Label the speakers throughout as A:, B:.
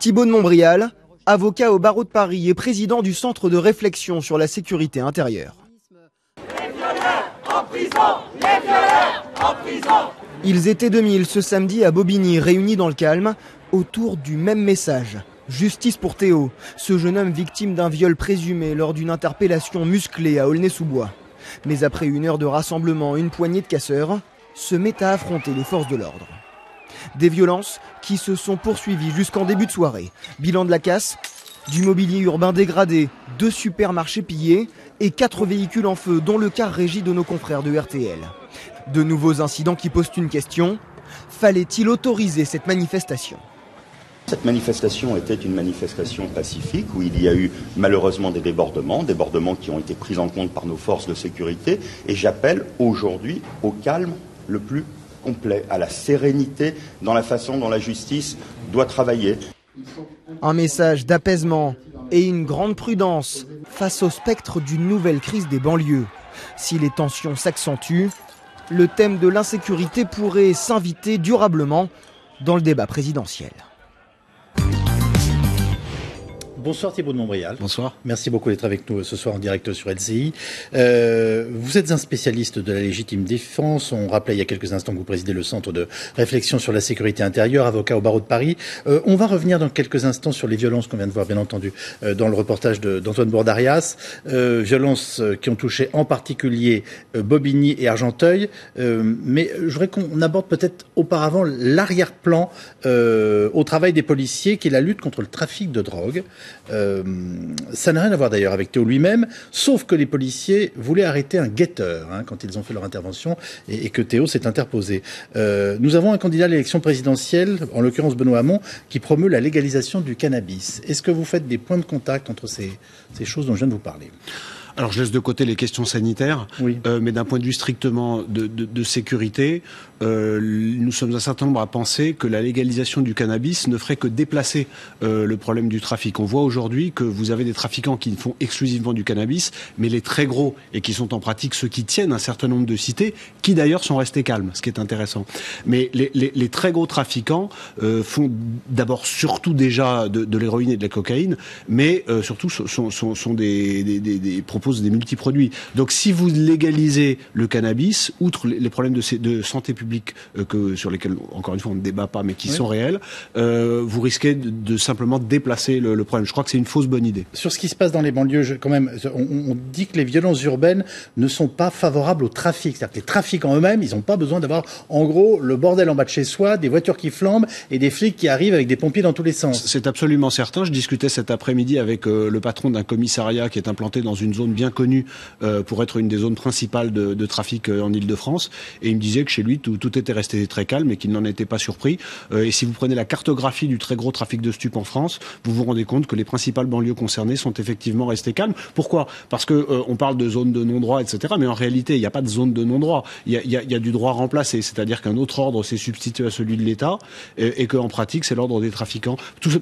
A: Thibault de Montbrial, avocat au barreau de Paris et président du Centre de réflexion sur la sécurité intérieure.
B: Les violeurs en prison, les violeurs en prison.
A: Ils étaient 2000 ce samedi à Bobigny, réunis dans le calme, autour du même message. Justice pour Théo, ce jeune homme victime d'un viol présumé lors d'une interpellation musclée à Aulnay-sous-Bois. Mais après une heure de rassemblement, une poignée de casseurs se met à affronter les forces de l'ordre. Des violences qui se sont poursuivies jusqu'en début de soirée. Bilan de la casse, du mobilier urbain dégradé, 2 supermarchés pillés et 4 véhicules en feu, dont le car régi de nos confrères de RTL. De nouveaux incidents qui posent une question. Fallait-il autoriser cette manifestation ?
C: Cette manifestation était une manifestation pacifique où il y a eu malheureusement des débordements qui ont été pris en compte par nos forces de sécurité. Et j'appelle aujourd'hui au calme le plus complet, à la sérénité dans la façon dont la justice doit travailler.
A: Un message d'apaisement et une grande prudence face au spectre d'une nouvelle crise des banlieues. Si les tensions s'accentuent, le thème de l'insécurité pourrait s'inviter durablement dans le débat présidentiel.
D: Bonsoir Thibault de Montbrial.
E: Bonsoir.
D: Merci beaucoup d'être avec nous ce soir en direct sur LCI. Vous êtes un spécialiste de la légitime défense. On rappelait il y a quelques instants que vous présidez le Centre de réflexion sur la sécurité intérieure, avocat au barreau de Paris. On va revenir dans quelques instants sur les violences qu'on vient de voir, bien entendu, dans le reportage d'Antoine Bordarias. Violences qui ont touché en particulier Bobigny et Argenteuil. Mais je voudrais qu'on aborde peut-être auparavant l'arrière-plan au travail des policiers, qui est la lutte contre le trafic de drogue. Ça n'a rien à voir d'ailleurs avec Théo lui-même, sauf que les policiers voulaient arrêter un guetteur quand ils ont fait leur intervention et que Théo s'est interposé. Nous avons un candidat à l'élection présidentielle, en l'occurrence Benoît Hamon, qui promeut la légalisation du cannabis. Est-ce que vous faites des points de contact entre ces choses dont je viens de vous parler ?
E: Alors je laisse de côté les questions sanitaires, oui. Mais d'un point de vue strictement de sécurité, nous sommes un certain nombre à penser que la légalisation du cannabis ne ferait que déplacer le problème du trafic. On voit aujourd'hui que vous avez des trafiquants qui font exclusivement du cannabis, mais les très gros, et qui sont en pratique ceux qui tiennent un certain nombre de cités, qui d'ailleurs sont restés calmes, ce qui est intéressant. Mais les très gros trafiquants font d'abord surtout déjà de l'héroïne et de la cocaïne, mais surtout sont des proposent des multiproduits. Donc si vous légalisez le cannabis, outre les problèmes de santé publique sur lesquels, encore une fois, on ne débat pas, mais qui sont réels, vous risquez de simplement déplacer le problème. Je crois que c'est une fausse bonne idée.
D: Sur ce qui se passe dans les banlieues, quand même, on dit que les violences urbaines ne sont pas favorables au trafic. C'est-à-dire que les trafiquants eux-mêmes, ils n'ont pas besoin d'avoir, en gros, le bordel en bas de chez soi, des voitures qui flambent et des flics qui arrivent avec des pompiers dans tous les sens.
E: C'est absolument certain. Je discutais cet après-midi avec le patron d'un commissariat qui est implanté dans une zone bien connue pour être une des zones principales de trafic en Ile-de-France. Et il me disait que chez lui, tout était resté très calme et qu'il n'en était pas surpris. Et si vous prenez la cartographie du très gros trafic de stupes en France, vous vous rendez compte que les principales banlieues concernées sont effectivement restées calmes. Pourquoi ? Parce que on parle de zones de non-droit, etc. Mais en réalité, il n'y a pas de zone de non-droit. Il y a du droit remplacé. C'est-à-dire qu'un autre ordre s'est substitué à celui de l'État et qu'en pratique, c'est l'ordre des trafiquants.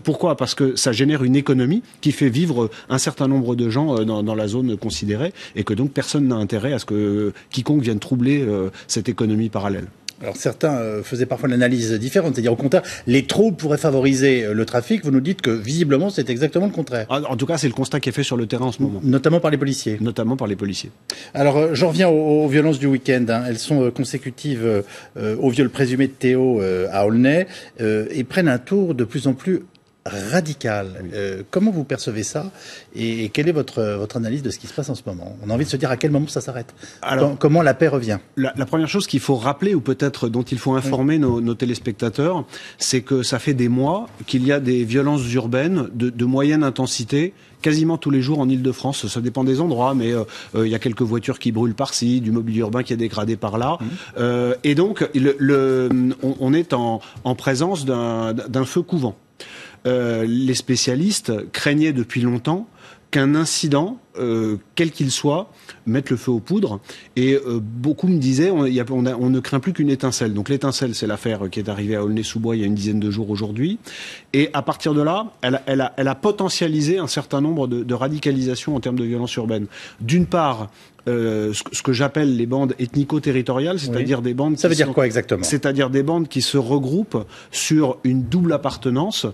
E: Pourquoi ? Parce que ça génère une économie qui fait vivre un certain nombre de gens dans la zone considérée et que donc personne n'a intérêt à ce que quiconque vienne troubler cette économie parallèle.
D: Alors certains faisaient parfois une analyse différente, c'est-à-dire au contraire, les troubles pourraient favoriser le trafic. Vous nous dites que visiblement c'est exactement le contraire.
E: En tout cas, c'est le constat qui est fait sur le terrain en ce moment.
D: Notamment par les policiers.
E: Notamment par les policiers.
D: Alors j'en reviens aux violences du week-end. Elles sont consécutives au viol présumé de Théo à Aulnay et prennent un tour de plus en plus radical. Comment vous percevez ça et quelle est votre analyse de ce qui se passe en ce moment ? On a envie de se dire à quel moment ça s'arrête. Comment la paix revient ?
E: La première chose qu'il faut rappeler, ou peut-être dont il faut informer nos téléspectateurs, c'est que ça fait des mois qu'il y a des violences urbaines de moyenne intensité quasiment tous les jours en Ile-de-France. Ça dépend des endroits, mais il y a quelques voitures qui brûlent par-ci, du mobilier urbain qui est dégradé par-là. Et donc, on est en présence d'un feu couvent. Les spécialistes craignaient depuis longtemps qu'un incident quel qu'il soit, mettre le feu aux poudres. Et beaucoup me disaient, on ne craint plus qu'une étincelle. Donc l'étincelle, c'est l'affaire qui est arrivée à Aulnay-sous-Bois il y a une dizaine de jours aujourd'hui. Et à partir de là, elle a potentialisé un certain nombre de radicalisations en termes de violence urbaine. D'une part, ce que j'appelle les bandes ethnico-territoriales, c'est-à-dire des bandes...
D: Ça veut dire quoi exactement ?
E: C'est-à-dire des bandes qui se regroupent sur une double appartenance,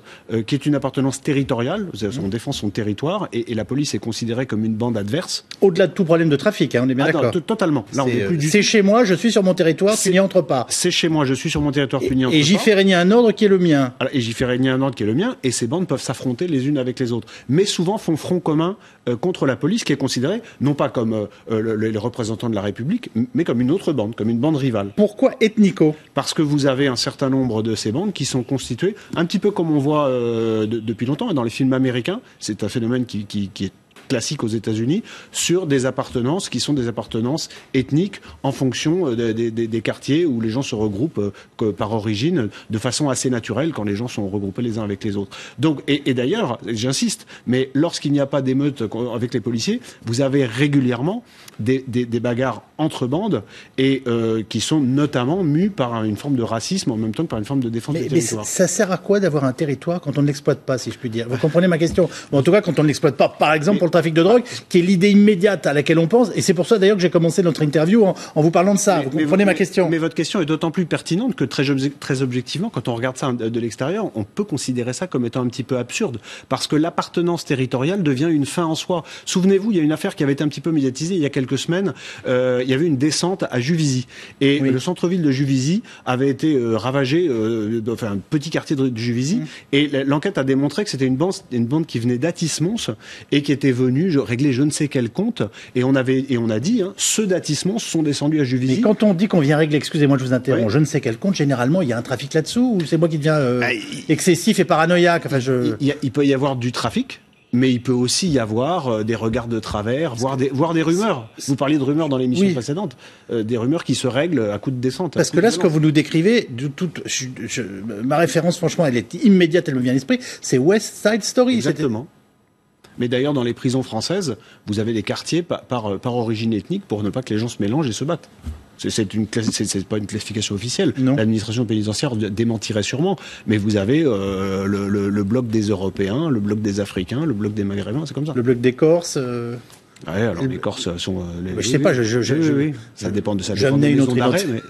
E: qui est une appartenance territoriale, on défend son territoire, et la police est considérée comme une bande adverse.
D: Au-delà de tout problème de trafic, on est bien d'accord.
E: Totalement. Là,
D: c'est chez moi, je suis sur mon territoire, tu n'y entres pas.
E: C'est chez moi, je suis sur mon territoire, tu n'y entres pas.
D: Et j'y fais régner un ordre qui est le mien.
E: Et j'y fais régner un ordre qui est le mien, et ces bandes peuvent s'affronter les unes avec les autres. Mais souvent font front commun contre la police, qui est considérée, non pas comme les représentants de la République, mais comme une autre bande, comme une bande rivale.
D: Pourquoi ethnico ?
E: Parce que vous avez un certain nombre de ces bandes qui sont constituées, un petit peu comme on voit depuis longtemps dans les films américains. C'est un phénomène qui est classique aux États-Unis, sur des appartenances qui sont des appartenances ethniques en fonction des quartiers où les gens se regroupent par origine, de façon assez naturelle quand les gens sont regroupés les uns avec les autres. Donc, et d'ailleurs, j'insiste, mais lorsqu'il n'y a pas d'émeute avec les policiers, vous avez régulièrement des bagarres entre bandes et qui sont notamment mues par une forme de racisme en même temps que par une forme de défense du territoire.
D: Mais ça sert à quoi d'avoir un territoire quand on ne l'exploite pas, si je puis dire ? Vous comprenez ma question ? Bon, en tout cas, quand on ne l'exploite pas, par exemple, pour le trafic de drogue, qui est l'idée immédiate à laquelle on pense, et c'est pour ça d'ailleurs que j'ai commencé notre interview en vous parlant de ça. Vous comprenez ma question ?
E: Mais votre question est d'autant plus pertinente que très objectivement, quand on regarde ça de l'extérieur, on peut considérer ça comme étant un petit peu absurde, parce que l'appartenance territoriale devient une fin en soi. Souvenez-vous, il y a une affaire qui avait été un petit peu médiatisée il y a quelques semaines. Il y avait une descente à Juvisy, et le centre-ville de Juvisy avait été ravagé, un petit quartier de Juvisy, et l'enquête a démontré que c'était une bande qui venait d'Atis-Mons et qui était venue régler je ne sais quel compte, et on a dit, ceux d'Atis-Mons sont descendus à Juvisy.
D: Mais quand on dit qu'on vient régler, excusez-moi, je vous interromps, je ne sais quel compte, généralement il y a un trafic là-dessous, ou c'est moi qui deviens excessif et paranoïaque.
E: Il peut y avoir du trafic. Mais il peut aussi y avoir des regards de travers, voire des rumeurs. Vous parliez de rumeurs dans l'émission précédente, des rumeurs qui se règlent à coup de descente.
D: Parce que là, ce que vous nous décrivez, ma référence, franchement, elle est immédiate, elle me vient à l'esprit, c'est West Side Story.
E: Exactement. Mais d'ailleurs, dans les prisons françaises, vous avez des quartiers par origine ethnique pour ne pas que les gens se mélangent et se battent. C'est pas une classification officielle. L'administration pénitentiaire démentirait sûrement. Mais vous avez le bloc des Européens, le bloc des Africains, le bloc des Maghrébins, c'est comme ça.
D: Le bloc des Corses.
E: Ouais, alors les Corses sont.
D: Je sais pas.
E: Ça dépend de ça.
D: J'amenais une autre identité.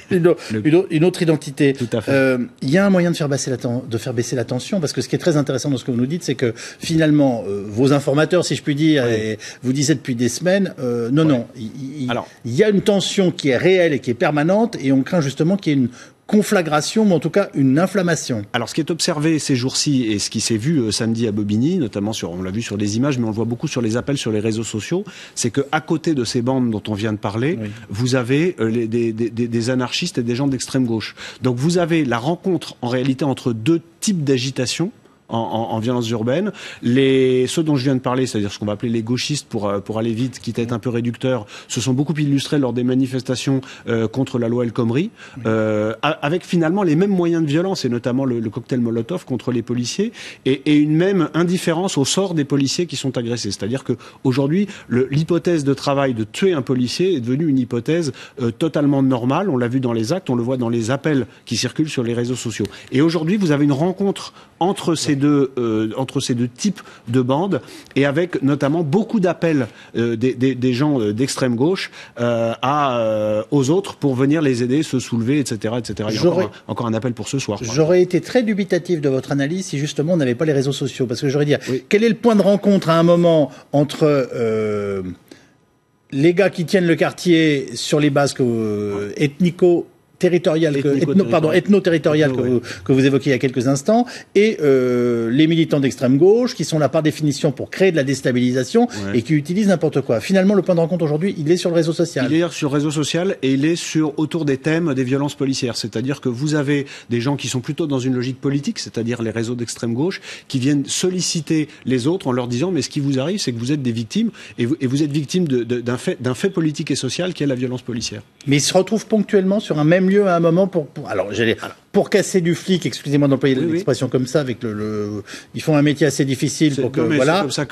D: Une autre identité.
E: Tout à fait.
D: Il y a un moyen de faire baisser la tension, parce que ce qui est très intéressant dans ce que vous nous dites, c'est que finalement, vos informateurs, si je puis dire, et vous disaient depuis des semaines, il y a une tension qui est réelle et qui est permanente, et on craint justement qu'il y ait une conflagration, mais en tout cas une inflammation.
E: Alors, ce qui est observé ces jours-ci et ce qui s'est vu samedi à Bobigny, notamment on l'a vu sur les images, mais on le voit beaucoup sur les appels sur les réseaux sociaux, c'est que à côté de ces bandes dont on vient de parler, vous avez des anarchistes et des gens d'extrême gauche. Donc, vous avez la rencontre en réalité entre deux types d'agitation. En violence urbaine. Ceux dont je viens de parler, c'est-à-dire ce qu'on va appeler les gauchistes pour aller vite, quitte à être un peu réducteur, se sont beaucoup illustrés lors des manifestations contre la loi El Khomri, avec finalement les mêmes moyens de violence, et notamment le cocktail Molotov contre les policiers, et une même indifférence au sort des policiers qui sont agressés. C'est-à-dire que aujourd'hui, l'hypothèse de travail de tuer un policier est devenue une hypothèse totalement normale. On l'a vu dans les actes, on le voit dans les appels qui circulent sur les réseaux sociaux. Et aujourd'hui, vous avez une rencontre entre ces deux types de bandes, et avec notamment beaucoup d'appels des gens d'extrême gauche aux autres pour venir les aider, se soulever, etc. etc. Il y a encore un appel pour ce soir.
D: J'aurais été très dubitatif de votre analyse si justement on n'avait pas les réseaux sociaux, parce que j'aurais dit quel est le point de rencontre à un moment entre les gars qui tiennent le quartier sur les bases ethno-territorial que vous évoquiez il y a quelques instants, et les militants d'extrême gauche qui sont là par définition pour créer de la déstabilisation et qui utilisent n'importe quoi. Finalement, le point de rencontre aujourd'hui, il est sur le réseau social.
E: Il est sur le réseau social, et il est autour des thèmes des violences policières. C'est-à-dire que vous avez des gens qui sont plutôt dans une logique politique, c'est-à-dire les réseaux d'extrême gauche, qui viennent solliciter les autres en leur disant mais ce qui vous arrive, c'est que vous êtes des victimes, et vous êtes victimes d'un fait politique et social qui est la violence policière.
D: Mais ils se retrouvent ponctuellement sur un même lieu banlieue à un moment pour casser du flic, excusez-moi d'employer l'expression comme ça, avec ils font un métier assez difficile pour que voilà. C'est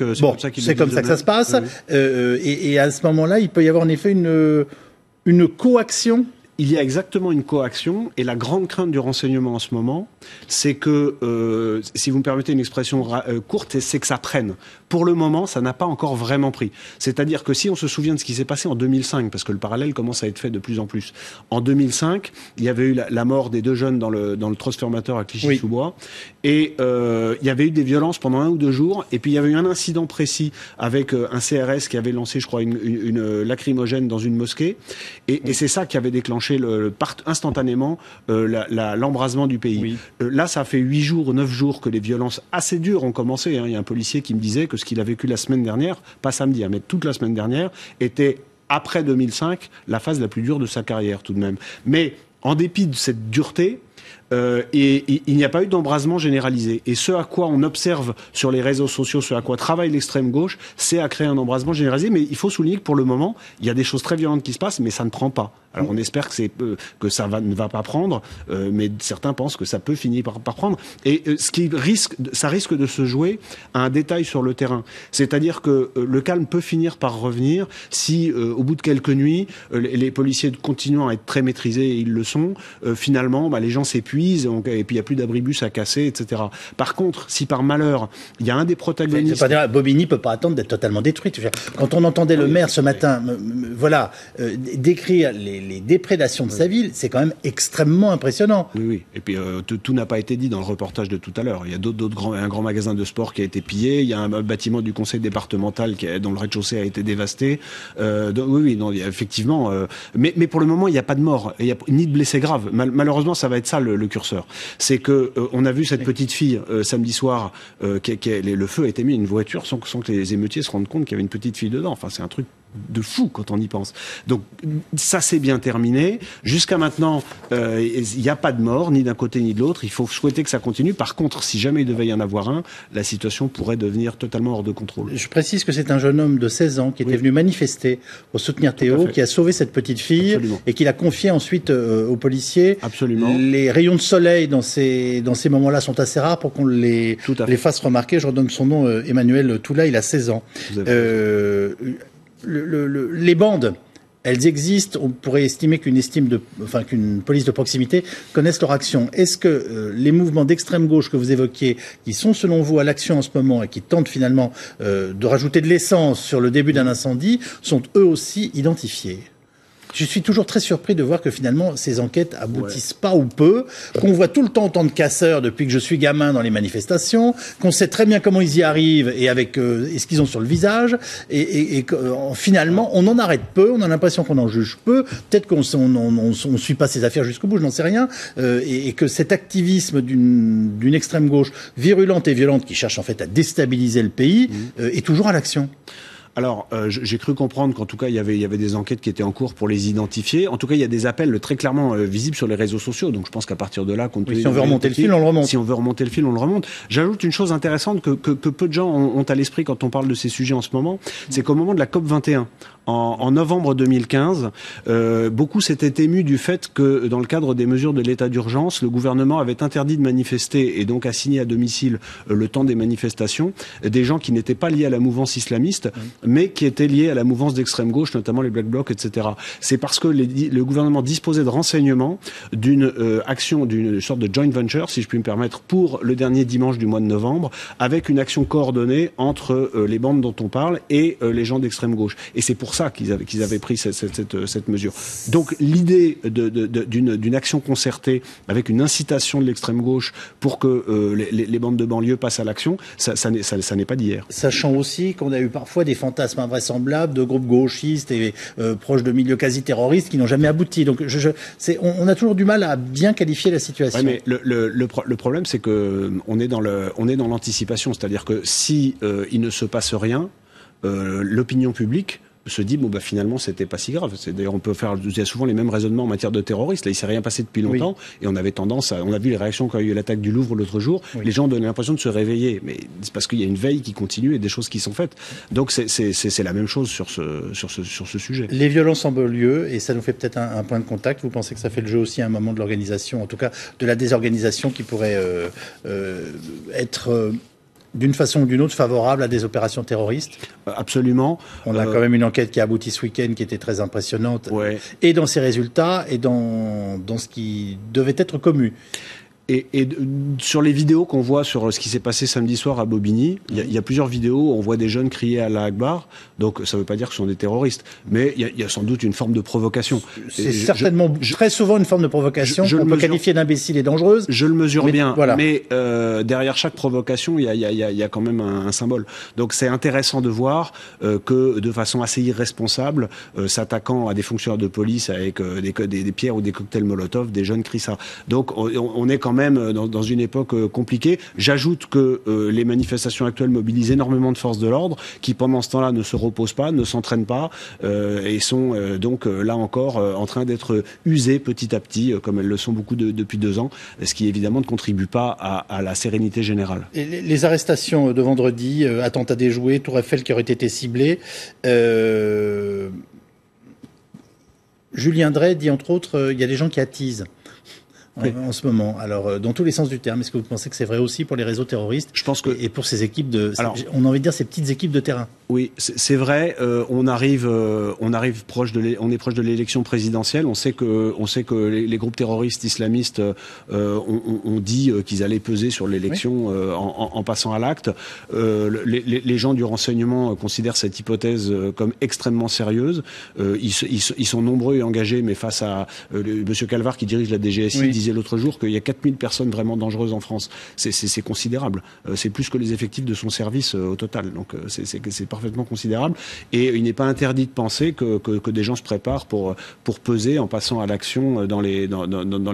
D: comme ça que ça se passe. Et à ce moment-là, il peut y avoir en effet une coaction.
E: Il y a exactement une coaction, et la grande crainte du renseignement en ce moment, c'est que, si vous me permettez une expression courte, c'est que ça prenne. Pour le moment, ça n'a pas encore vraiment pris. C'est-à-dire que si on se souvient de ce qui s'est passé en 2005, parce que le parallèle commence à être fait de plus en plus. En 2005, il y avait eu la mort des 2 jeunes dans le transformateur à Clichy-sous-Bois, et il y avait eu des violences pendant 1 ou 2 jours, et puis il y avait eu un incident précis avec un CRS qui avait lancé, je crois, une lacrymogène dans une mosquée, et c'est ça qui avait déclenché instantanément l'embrasement du pays. Là, ça fait 8 jours ou 9 jours que les violences assez dures ont commencé. Il y a un policier qui me disait que ce qu'il a vécu la semaine dernière, pas samedi, mais toute la semaine dernière, était, après 2005, la phase la plus dure de sa carrière tout de même. Mais en dépit de cette dureté, il n'y a pas eu d'embrasement généralisé. Et ce à quoi on observe sur les réseaux sociaux, ce à quoi travaille l'extrême gauche, c'est à créer un embrasement généralisé. Mais il faut souligner que pour le moment, il y a des choses très violentes qui se passent, mais ça ne prend pas. Alors on espère que ça ne va pas prendre, mais certains pensent que ça peut finir par prendre. Et ça risque de se jouer à un détail sur le terrain. C'est-à-dire que le calme peut finir par revenir si, au bout de quelques nuits, les policiers continuant à être très maîtrisés, et ils le sont, finalement, les gens s'épuisent, et puis il n'y a plus d'abribus à casser, etc. Par contre, si par malheur, il y a un des protagonistes...
D: C'est-à-dire, Bobigny peut pas attendre d'être totalement détruite. Quand on entendait le maire ce matin, décrire les déprédations de sa ville, c'est quand même extrêmement impressionnant.
E: Oui. Et puis tout n'a pas été dit dans le reportage de tout à l'heure. Il y a un grand magasin de sport qui a été pillé, il y a un bâtiment du conseil départemental dont le rez-de-chaussée a été dévasté. Effectivement. Mais pour le moment, il n'y a pas de mort, ni de blessés graves. Malheureusement, ça va être ça le curseur. C'est que on a vu cette petite fille samedi soir, le feu a été mis à une voiture sans que les émeutiers se rendent compte qu'il y avait une petite fille dedans. Enfin, c'est un truc de fou quand on y pense. Donc ça c'est bien terminé. Jusqu'à maintenant, il n'y a pas de mort ni d'un côté ni de l'autre. Il faut souhaiter que ça continue. Par contre, si jamais il devait y en avoir un, la situation pourrait devenir totalement hors de contrôle.
D: Je précise que c'est un jeune homme de 16 ans qui était venu manifester pour soutenir Théo, qui a sauvé cette petite fille. Absolument. Et qui l'a confié ensuite aux policiers.
E: Absolument.
D: Les rayons de soleil dans ces moments-là sont assez rares pour qu'on les fasse remarquer. Je redonne son nom, Emmanuel Toula, il a 16 ans. Les bandes, elles existent. On pourrait estimer qu'une police de proximité connaisse leur action. Est-ce que les mouvements d'extrême gauche que vous évoquiez, qui sont selon vous à l'action en ce moment et qui tentent finalement de rajouter de l'essence sur le début d'un incendie, sont eux aussi identifiés ? Je suis toujours très surpris de voir que finalement ces enquêtes aboutissent pas ou peu, qu'on voit tout le temps autant de casseurs depuis que je suis gamin dans les manifestations, qu'on sait très bien comment ils y arrivent et avec ce qu'ils ont sur le visage, et finalement on en arrête peu, on a l'impression qu'on en juge peu, peut-être qu'on suit pas ces affaires jusqu'au bout, je n'en sais rien, et que cet activisme d'une extrême gauche virulente et violente qui cherche en fait à déstabiliser le pays est toujours à l'action.
E: Alors, j'ai cru comprendre qu'en tout cas, il y avait des enquêtes qui étaient en cours pour les identifier. En tout cas, il y a des appels très clairement visibles sur les réseaux sociaux. Donc, je pense qu'à partir de là,
D: si on veut remonter le fil, on le remonte.
E: Si on veut remonter le fil, on le remonte. J'ajoute une chose intéressante que peu de gens ont à l'esprit quand on parle de ces sujets en ce moment. C'est qu'au moment de la COP21, en novembre 2015, beaucoup s'étaient émus du fait que, dans le cadre des mesures de l'état d'urgence, le gouvernement avait interdit de manifester et donc assigné à domicile le temps des manifestations des gens qui n'étaient pas liés à la mouvance islamiste, mais qui étaient liés à la mouvance d'extrême gauche, notamment les Black Blocs, etc. C'est parce que le gouvernement disposait de renseignements d'une action, d'une sorte de joint venture, si je puis me permettre, pour le dernier dimanche du mois de novembre, avec une action coordonnée entre les bandes dont on parle et les gens d'extrême gauche. Et c'est pour ça qu'ils avaient pris cette mesure. Donc l'idée d'une action concertée avec une incitation de l'extrême gauche pour que les bandes de banlieue passent à l'action, ça n'est pas d'hier.
D: Sachant aussi qu'on a eu parfois des fantasmes invraisemblables de groupes gauchistes et proches de milieux quasi-terroristes qui n'ont jamais abouti. Donc on a toujours du mal à bien qualifier la situation.
E: Ouais, mais le problème, c'est que on est dans l'anticipation, c'est-à-dire que si il ne se passe rien, l'opinion publique se dit bon finalement c'était pas si grave. D'ailleurs il y a souvent les mêmes raisonnements en matière de terroristes. Là il s'est rien passé depuis longtemps et on avait tendance on a vu les réactions quand il y a eu l'attaque du Louvre l'autre jour. Les gens donnaient l'impression de se réveiller, mais c'est parce qu'il y a une veille qui continue et des choses qui sont faites. Donc c'est la même chose sur ce sujet.
D: Les violences en banlieue, et ça nous fait peut-être un point de contact. Vous pensez que ça fait le jeu aussi à un moment de l'organisation, en tout cas de la désorganisation qui pourrait être d'une façon ou d'une autre favorable à des opérations terroristes?
E: Absolument.
D: On a quand même une enquête qui a abouti ce week-end qui était très impressionnante, et dans ses résultats et dans ce qui devait être commu.
E: Et sur les vidéos qu'on voit sur ce qui s'est passé samedi soir à Bobigny, il y a plusieurs vidéos où on voit des jeunes crier Allah Akbar. Donc ça ne veut pas dire que ce sont des terroristes, mais il y a sans doute une forme de provocation.
D: C'est certainement très souvent une forme de provocation qu'on peut qualifier d'imbécile et dangereuse.
E: Je le mesure bien, mais derrière chaque provocation, il y a quand même un symbole. Donc c'est intéressant de voir que de façon assez irresponsable, s'attaquant à des fonctionnaires de police avec des pierres ou des cocktails Molotov, des jeunes crient ça. Donc on est quand même dans une époque compliquée. J'ajoute que les manifestations actuelles mobilisent énormément de forces de l'ordre qui, pendant ce temps-là, ne se reposent pas, ne s'entraînent pas et sont donc là encore en train d'être usées petit à petit, comme elles le sont beaucoup depuis 2 ans, ce qui évidemment ne contribue pas à la sérénité générale.
D: Et les arrestations de vendredi, attentats déjoués, Tour Eiffel qui aurait été ciblé, Julien Drey dit entre autres, il y a des gens qui attisent. En ce moment. Alors, dans tous les sens du terme, est-ce que vous pensez que c'est vrai aussi pour les réseaux terroristes? Je pense que et pour ces équipes on a envie de dire ces petites équipes de terrain.
E: Oui, c'est vrai. On est proche de l'élection présidentielle. On sait que les groupes terroristes islamistes ont dit qu'ils allaient peser sur l'élection en passant à l'acte. Les gens du renseignement considèrent cette hypothèse comme extrêmement sérieuse. Ils sont nombreux et engagés, mais face à Monsieur Calvar qui dirige la DGSI disait l'autre jour qu'il y a 4000 personnes vraiment dangereuses en France. C'est considérable. C'est plus que les effectifs de son service au total. Donc c'est parfaitement considérable. Et il n'est pas interdit de penser que des gens se préparent pour peser en passant à l'action dans les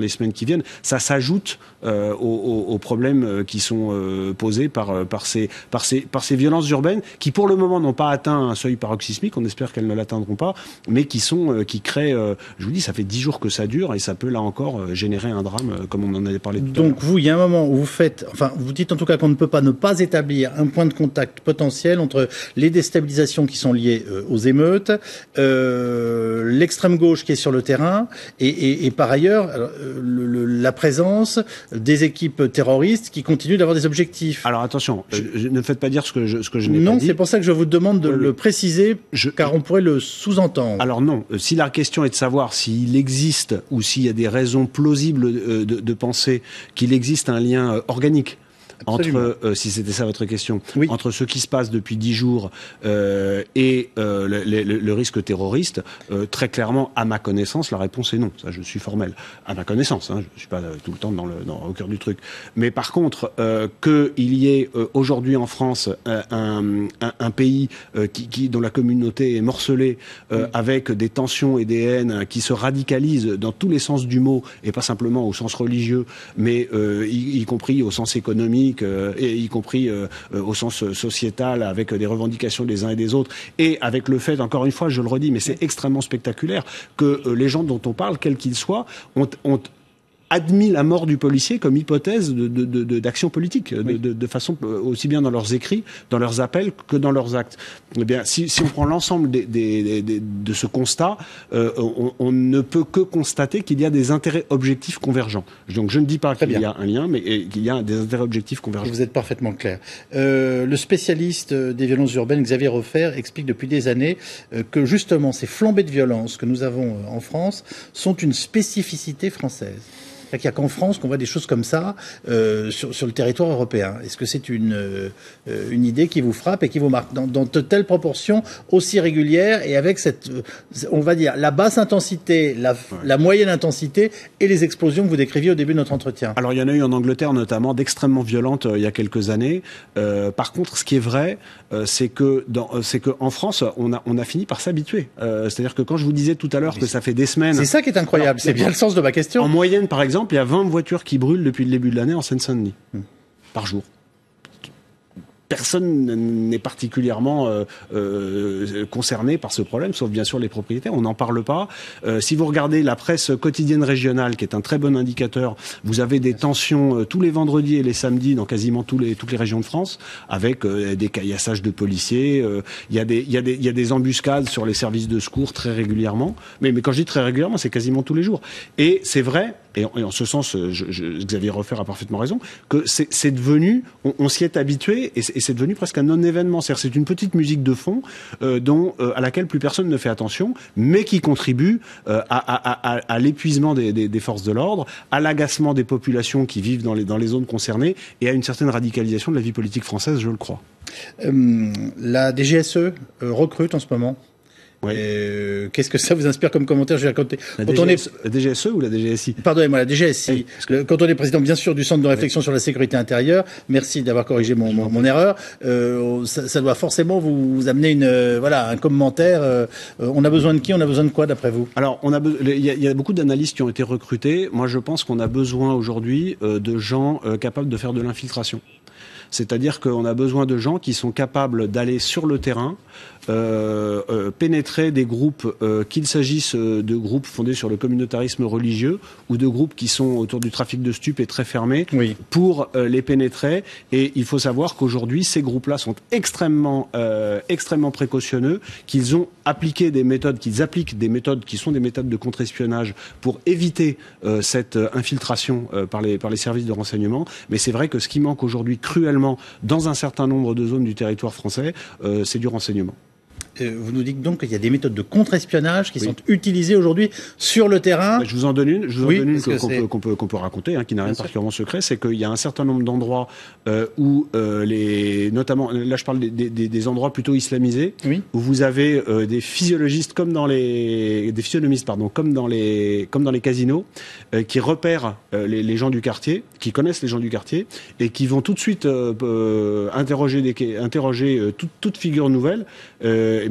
E: semaines qui viennent. Ça s'ajoute aux problèmes qui sont posés par ces violences urbaines qui pour le moment n'ont pas atteint un seuil paroxysmique. On espère qu'elles ne l'atteindront pas, mais qui créent. Je vous dis, ça fait 10 jours que ça dure et ça peut là encore générer un drame, comme on en avait parlé tout à l'heure.
D: Donc vous, il y a un moment où vous dites en tout cas qu'on ne peut pas ne pas établir un point de contact potentiel entre les déstabilisations qui sont liées aux émeutes, l'extrême gauche qui est sur le terrain, et par ailleurs la présence des équipes terroristes qui continuent d'avoir des objectifs.
E: Alors attention, ne faites pas dire ce que je n'ai pas dit.
D: Non, c'est pour ça que je vous demande de le préciser, car on pourrait le sous-entendre.
E: Alors non, si la question est de savoir s'il existe ou s'il y a des raisons plausibles de penser qu'il existe un lien organique entre, si c'était ça votre question, entre ce qui se passe depuis 10 jours et le risque terroriste, très clairement, à ma connaissance, la réponse est non. Ça, je suis formel. À ma connaissance, je ne suis pas tout le temps au cœur du truc. Mais par contre, qu'il y ait aujourd'hui en France un pays dont la communauté est morcelée, avec des tensions et des haines qui se radicalisent dans tous les sens du mot, et pas simplement au sens religieux, mais y compris au sens économique, et y compris au sens sociétal, avec des revendications des uns et des autres, et avec le fait, encore une fois, je le redis, mais c'est extrêmement spectaculaire, que les gens dont on parle, quels qu'ils soient, ont admis la mort du policier comme hypothèse d'action politique, de façon aussi bien dans leurs écrits, dans leurs appels, que dans leurs actes. Eh bien, si on prend l'ensemble de ce constat, on ne peut que constater qu'il y a des intérêts objectifs convergents. Donc je ne dis pas qu'il y a un lien, mais qu'il y a des intérêts objectifs convergents.
D: Vous êtes parfaitement clair. Le spécialiste des violences urbaines, Xavier Refer, explique depuis des années que justement ces flambées de violence que nous avons en France sont une spécificité française. Il n'y a qu'en France qu'on voit des choses comme ça sur le territoire européen. Est-ce que c'est une idée qui vous frappe et qui vous marque dans de telles proportions aussi régulières et avec cette, on va dire, la basse intensité, la moyenne intensité et les explosions que vous décriviez au début de notre entretien?
E: Alors il y en a eu en Angleterre notamment d'extrêmement violentes il y a quelques années. Par contre, ce qui est vrai, c'est que en France, on a fini par s'habituer. C'est-à-dire que quand je vous disais tout à l'heure que ça fait des semaines...
D: C'est ça qui est incroyable, c'est bien le sens de ma question.
E: En moyenne, par exemple, il y a 20 voitures qui brûlent depuis le début de l'année en Seine-Saint-Denis, par jour. personne n'est particulièrement concerné par ce problème, sauf bien sûr les propriétaires. On n'en parle pas. Si vous regardez la presse quotidienne régionale, qui est un très bon indicateur, vous avez des tensions tous les vendredis et les samedis dans quasiment toutes les régions de France, avec des caillassages de policiers. Il y a des embuscades sur les services de secours très régulièrement. Mais quand je dis très régulièrement, c'est quasiment tous les jours. Et c'est vrai. Et en ce sens, Xavier Refer a parfaitement raison, que c'est devenu, on s'y est habitué, et c'est devenu presque un non-événement. C'est-à-dire c'est une petite musique de fond à laquelle plus personne ne fait attention, mais qui contribue à l'épuisement des forces de l'ordre, à l'agacement des populations qui vivent dans les zones concernées, et à une certaine radicalisation de la vie politique française, je le crois.
D: La DGSE recrute en ce moment.
E: Oui.
D: Qu'est-ce que ça vous inspire comme commentaire? La
E: DGSE ou la DGSI?
D: Pardonnez-moi, la DGSI. Oui, quand on est président, bien sûr, du Centre de réflexion sur la sécurité intérieure, merci d'avoir corrigé mon erreur. Ça doit forcément vous amener un commentaire. On a besoin de qui? On a besoin de quoi, d'après vous?
E: Alors, il y a beaucoup d'analystes qui ont été recrutés. Moi, je pense qu'on a besoin aujourd'hui de gens capables de faire de l'infiltration. C'est-à-dire qu'on a besoin de gens qui sont capables d'aller sur le terrain, pénétrer des groupes, qu'il s'agisse de groupes fondés sur le communautarisme religieux ou de groupes qui sont autour du trafic de stupes et très fermés,
D: oui,
E: pour les pénétrer. Et il faut savoir qu'aujourd'hui, ces groupes-là sont extrêmement précautionneux, qu'ils appliquent des méthodes qui sont des méthodes de contre-espionnage pour éviter cette infiltration par les services de renseignement. Mais c'est vrai que ce qui manque aujourd'hui cruellement dans un certain nombre de zones du territoire français, c'est du renseignement.
D: Vous nous dites donc qu'il y a des méthodes de contre-espionnage qui sont utilisées aujourd'hui sur le terrain.
E: Je vous en donne une, qu'on peut raconter, qui n'a rien de particulièrement secret, c'est qu'il y a un certain nombre d'endroits où notamment, là je parle des endroits plutôt islamisés,
D: oui,
E: où vous avez des physionomistes comme dans les casinos, qui repèrent les gens du quartier, qui connaissent les gens du quartier et qui vont tout de suite interroger toute figure nouvelle.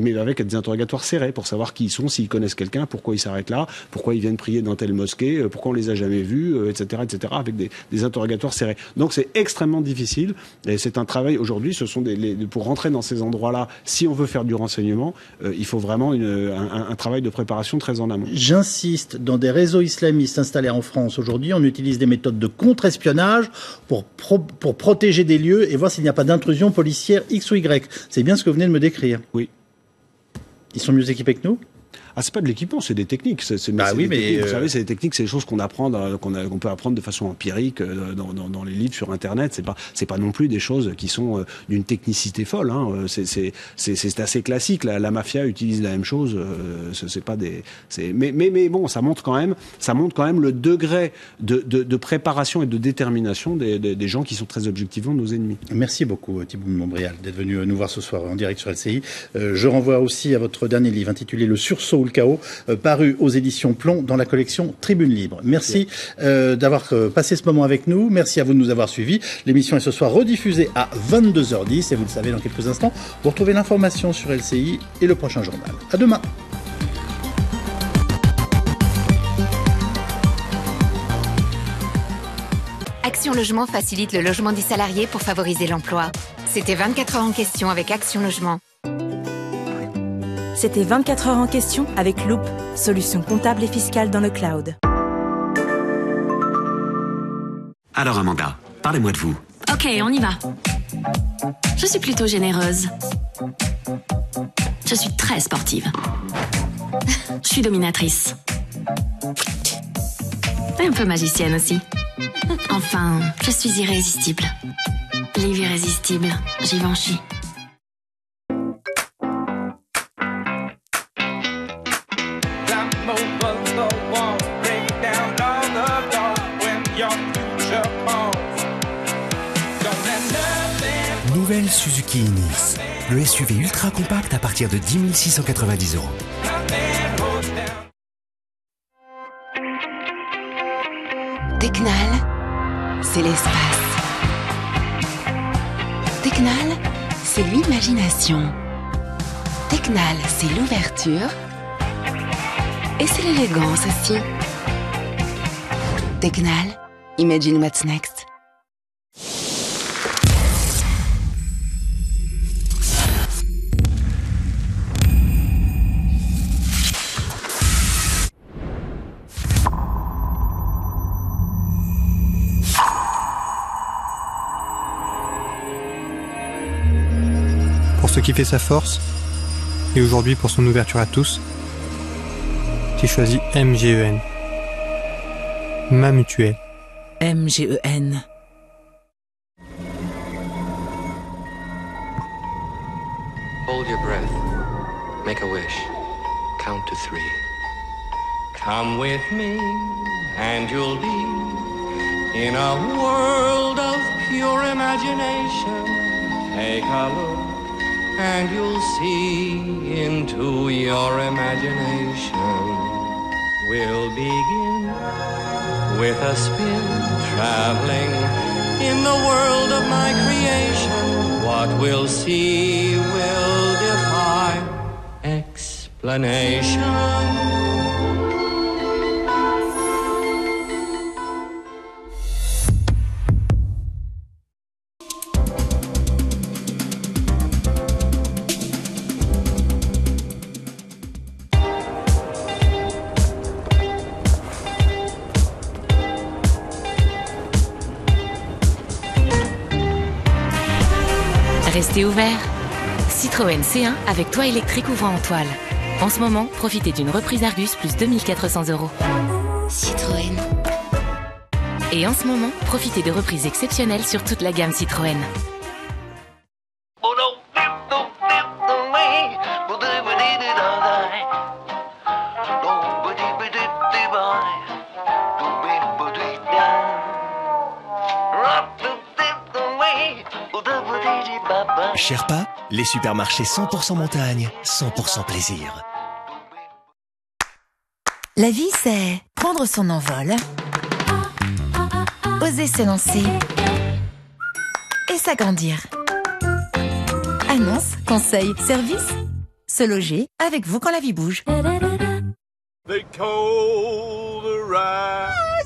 E: Mais avec des interrogatoires serrés pour savoir qui ils sont, s'ils connaissent quelqu'un, pourquoi ils s'arrêtent là, pourquoi ils viennent prier dans telle mosquée, pourquoi on les a jamais vus, etc., avec des interrogatoires serrés. Donc c'est extrêmement difficile, et c'est un travail aujourd'hui. Ce sont pour rentrer dans ces endroits-là, si on veut faire du renseignement, il faut vraiment un travail de préparation très en amont.
D: J'insiste, dans des réseaux islamistes installés en France aujourd'hui, on utilise des méthodes de contre-espionnage pour protéger des lieux et voir s'il n'y a pas d'intrusion policière X ou Y. C'est bien ce que vous venez de me décrire.
E: Oui.
D: Ils sont mieux équipés que nous?
E: Ah, c'est pas de l'équipement, c'est des techniques. Vous savez, c'est des techniques, c'est des choses qu'on apprend, qu'on peut apprendre de façon empirique dans les livres sur Internet. C'est pas non plus des choses qui sont d'une technicité folle. C'est assez classique. La mafia utilise la même chose. Mais bon, ça montre quand même le degré de préparation et de détermination des gens qui sont très objectivement nos ennemis.
D: Merci beaucoup Thibault de Montbrial d'être venu nous voir ce soir en direct sur LCI. Je renvoie aussi à votre dernier livre intitulé Le sursaut ou le chaos, paru aux éditions Plomb dans la collection Tribune Libre. Merci d'avoir passé ce moment avec nous. Merci à vous de nous avoir suivis. L'émission est ce soir rediffusée à 22h10 et vous le savez, dans quelques instants, vous retrouvez l'information sur LCI et le prochain journal. À demain.
F: Action Logement facilite le logement des salariés pour favoriser l'emploi. C'était 24 heures en question avec Action Logement.
G: C'était 24 heures en question avec Loop, solution comptable et fiscale dans le cloud.
H: Alors Amanda, parlez-moi de vous.
I: Ok, on y va. Je suis plutôt généreuse. Je suis très sportive. Je suis dominatrice. Et un peu magicienne aussi. Enfin, je suis irrésistible. L'irrésistible, Givenchy.
H: Nouvelle Suzuki Ignis, le SUV ultra compact à partir de 10 690 €.
F: Tecnal, c'est l'espace. Tecnal, c'est l'imagination. Tecnal, c'est l'ouverture. Et c'est l'élégance aussi. Tecnal, imagine what's next.
J: ce qui fait sa force, et aujourd'hui pour son ouverture à tous, j'ai choisi MGEN. Ma mutuelle.
K: MGEN.
L: Hold your breath. Make a wish. Count to 3. Come with me, and you'll be in a world of pure imagination. Take a look, and you'll see into your imagination. We'll begin with a spin, traveling in the world of my creation. What we'll see will defy explanation.
F: Restez ouverts. Citroën C1 avec toit électrique ouvrant en toile. En ce moment, profitez d'une reprise Argus plus 2400 €. Citroën. Et en ce moment, profitez de reprises exceptionnelles sur toute la gamme Citroën.
H: Sherpa, les supermarchés 100% montagne, 100% plaisir.
M: La vie, c'est prendre son envol, oser se lancer et s'agrandir. Annonce, conseil, service, se loger avec vous quand la vie bouge.
B: They told the ride.